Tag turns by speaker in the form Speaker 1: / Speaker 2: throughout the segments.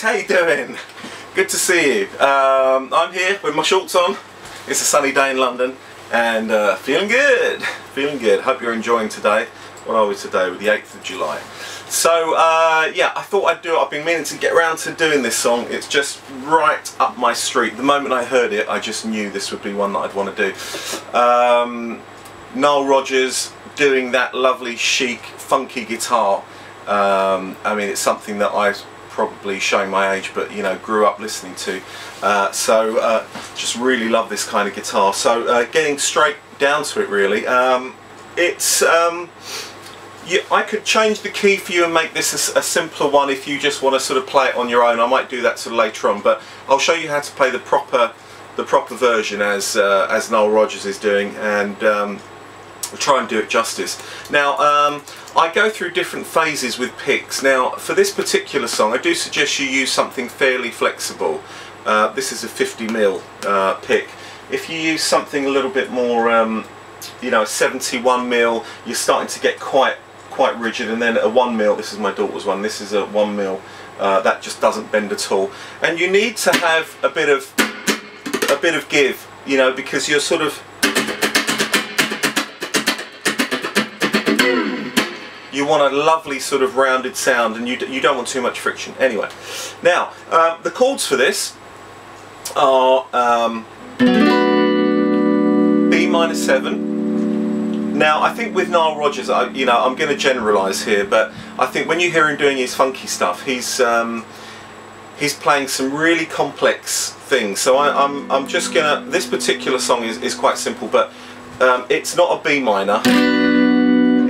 Speaker 1: guys, how you doing? Good to see you. I'm here with my shorts on. It's a sunny day in London and feeling good. Feeling good. Hope you're enjoying today. What are we today? The 8th of July. So yeah, I thought I'd do it. I've been meaning to get around to doing this song. It's just right up my street. The moment I heard it, I just knew this would be one that I'd want to do. Nile Rodgers doing that lovely chic, funky guitar. I mean, it's something that I've probably showing my age, but you know, grew up listening to. Just really love this kind of guitar. So getting straight down to it, really, I could change the key for you and make this a simpler one if you just want to sort of play it on your own. I might do that sort of later on, but I'll show you how to play the proper version as Nile Rodgers is doing, and we'll try and do it justice. Now, I go through different phases with picks. Now, for this particular song, I do suggest you use something fairly flexible. This is a 50mm pick. If you use something a little bit more, you know, a 71mm, you're starting to get quite rigid, and then a 1mm. This is my daughter's one. This is a 1mm. That just doesn't bend at all. And you need to have a bit of give, you know, because you're sort of, you want a lovely sort of rounded sound, and you don't want too much friction. Anyway, now the chords for this are B minor 7. Now, I think with Nile Rodgers, you know, I'm going to generalise here, but I think when you hear him doing his funky stuff, he's playing some really complex things. So I'm just gonna. This particular song is quite simple, but it's not a B minor.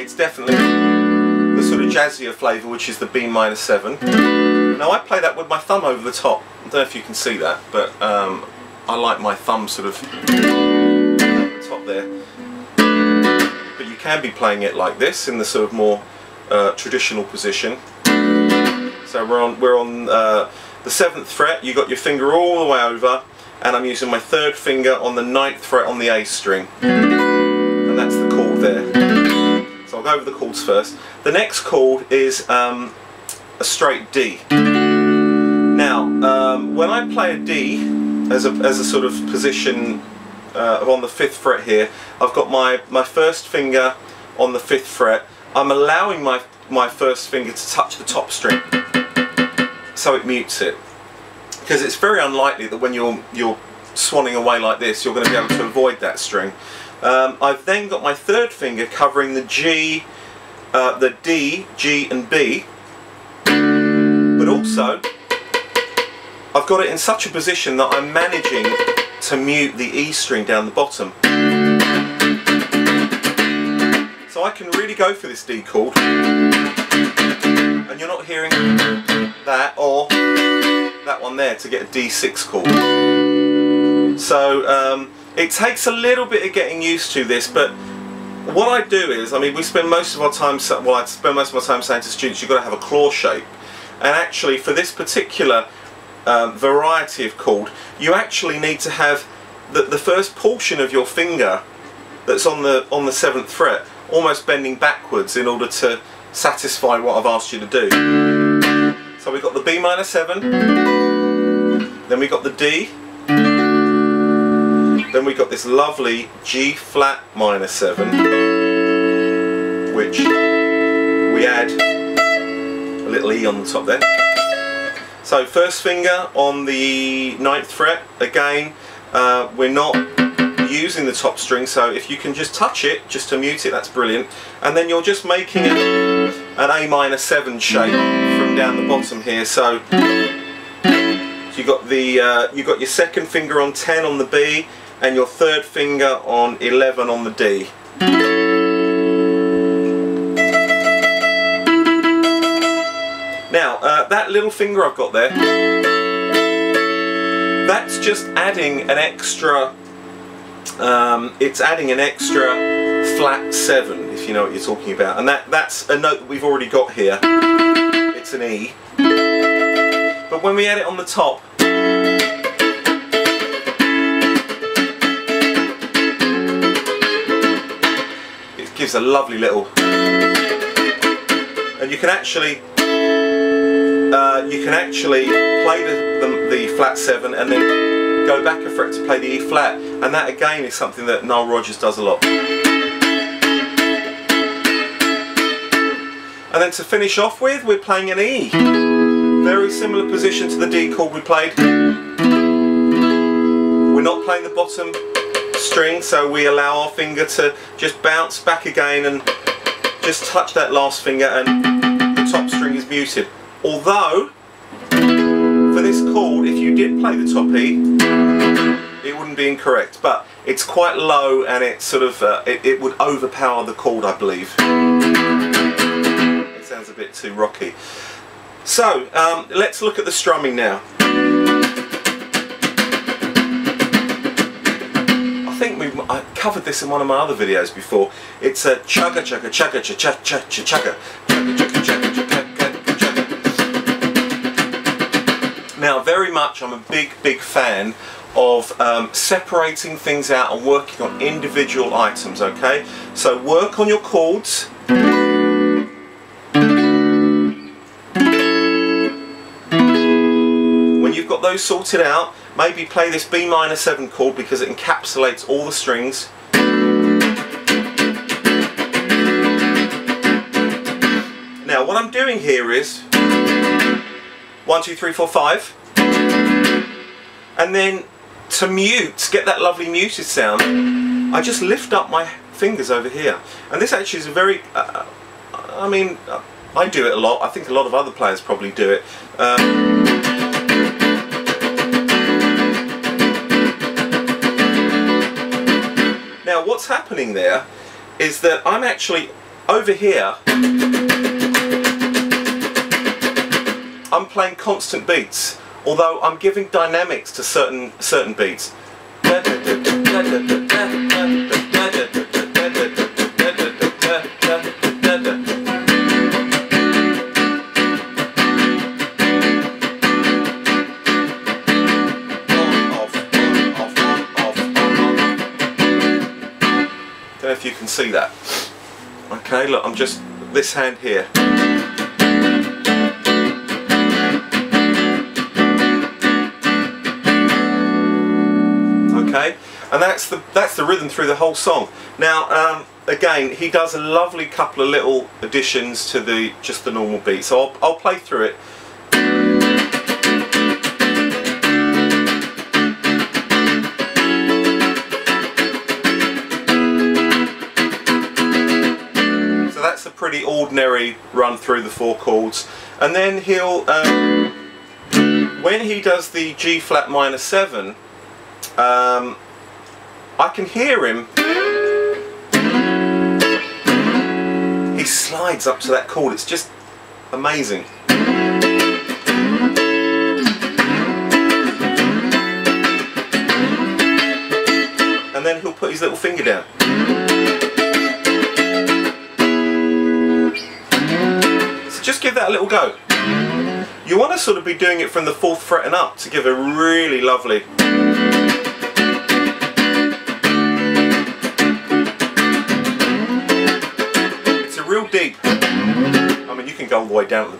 Speaker 1: It's definitely the sort of jazzier flavour, which is the B minor 7. Now I play that with my thumb over the top. I don't know if you can see that, but I like my thumb sort of over the top there. But you can be playing it like this in the sort of more traditional position. So we're on the 7th fret. You got your finger all the way over, and I'm using my 3rd finger on the 9th fret on the A string, and that's the chord there. So I'll go over the chords first. The next chord is a straight D. Now, when I play a D as a sort of position on the 5th fret here, I've got my 1st finger on the 5th fret. I'm allowing my 1st finger to touch the top string, so it mutes it, because it's very unlikely that when you're swanning away like this, you're going to be able to avoid that string. I've then got my 3rd finger covering the G, the D, G and B, but also I've got it in such a position that I'm managing to mute the E string down the bottom. So I can really go for this D chord, and you're not hearing that or that one there to get a D6 chord. So it takes a little bit of getting used to this, but what I do is, I mean, we spend most of our time, well, I spend most of my time saying to students, you've got to have a claw shape. And actually, for this particular variety of chord, you actually need to have the first portion of your finger that's on the 7th fret almost bending backwards in order to satisfy what I've asked you to do. So we've got the B minor 7, then we've got the D, then we've got this lovely G flat minor 7, which we add a little E on the top there. So 1st finger on the 9th fret, again, we're not using the top string, so if you can just touch it, just to mute it, that's brilliant. And then you're just making an A minor 7 shape from down the bottom here. So you got you got your 2nd finger on 10 on the B, and your 3rd finger on 11 on the D. Now, that little finger I've got there, that's just adding an extra, it's adding an extra flat 7, if you know what you're talking about. And that's a note that we've already got here. It's an E. But when we add it on the top, it gives a lovely little, and you can actually you can actually play the flat 7 and then go back a fret to play the E flat, and that again is something that Nile Rodgers does a lot. And then to finish off with, we're playing an E. Very similar position to the D chord we played. We're not playing the bottom string, so we allow our finger to just bounce back again and just touch that last finger, and the top string is muted. Although, for this chord, if you did play the top E, it wouldn't be incorrect, but it's quite low and it's sort of, it would overpower the chord, I believe. It sounds a bit too rocky. So, let's look at the strumming now. I covered this in one of my other videos before. It's a chugga chugga chugga chugga chugga chugga chugga chugga chugga. Now, very much, I'm a big fan of separating things out and working on individual items. Okay, so work on your chords. When you've got those sorted out, maybe play this B minor 7 chord because it encapsulates all the strings. Now what I'm doing here is 1, 2, 3, 4, 5, and then to mute, get that lovely muted sound, I just lift up my fingers over here, and this actually is a very, I mean, I do it a lot. I think a lot of other players probably do it. Now what's happening there is that I'm actually over here, I'm playing constant beats, although I'm giving dynamics to certain beats. If you can see that. Okay, look, I'm just this hand here. Okay, and that's the rhythm through the whole song. Now, again, he does a lovely couple of little additions to just the normal beat. So I'll play through it. Pretty ordinary run through the 4 chords, and then he'll when he does the G flat minor 7, I can hear him, he slides up to that chord. It's just amazing. And then he'll put his little finger down. Just give that a little go. You want to sort of be doing it from the 4th fret and up to give a really lovely. It's a real deep. I mean, you can go all the way down to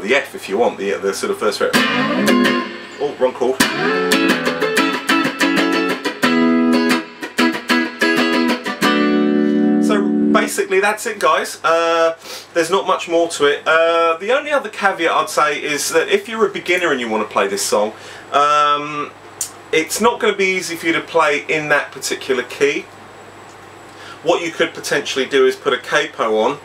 Speaker 1: the F if you want, the sort of 1st fret. Oh, wrong chord. Basically that's it, guys. There's not much more to it. The only other caveat I'd say is that if you're a beginner and you want to play this song, it's not going to be easy for you to play in that particular key. What you could potentially do is put a capo on,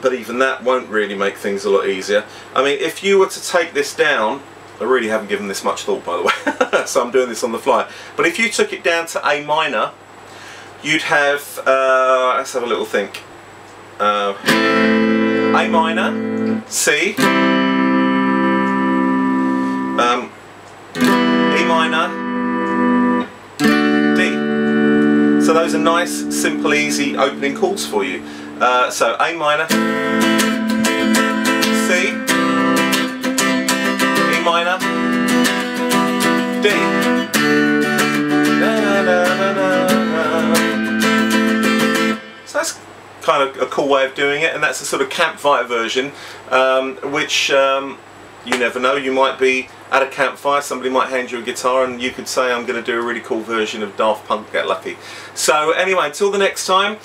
Speaker 1: but even that won't really make things a lot easier. I mean, if you were to take this down, I really haven't given this much thought, by the way, so I'm doing this on the fly, but if you took it down to A minor, you'd have, let's have a little think, A minor, C, E minor, D. So those are nice, simple, easy opening chords for you. So A minor, C, E minor, D. So that's kind kind of a cool way of doing it, and that's a sort of campfire version, which you never know, you might be at a campfire, somebody might hand you a guitar and you could say, I'm going to do a really cool version of Daft Punk Get Lucky. So anyway, until the next time,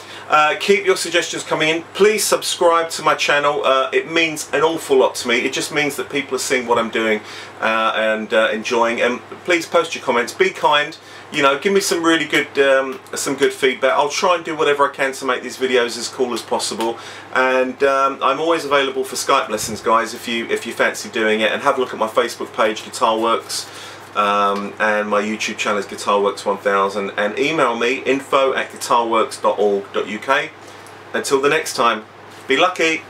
Speaker 1: keep your suggestions coming in. Please subscribe to my channel. It means an awful lot to me. It just means that people are seeing what I'm doing and enjoying. And please post your comments. Be kind. You know, give me some really good, good feedback. I'll try and do whatever I can to make these videos as cool as possible. And I'm always available for Skype lessons, guys, if you fancy doing it. And have a look at my Facebook page, Guitarworks, and my YouTube channel is Guitarworks 1000. And email me, info@guitarworks.org.uk. Until the next time, be lucky.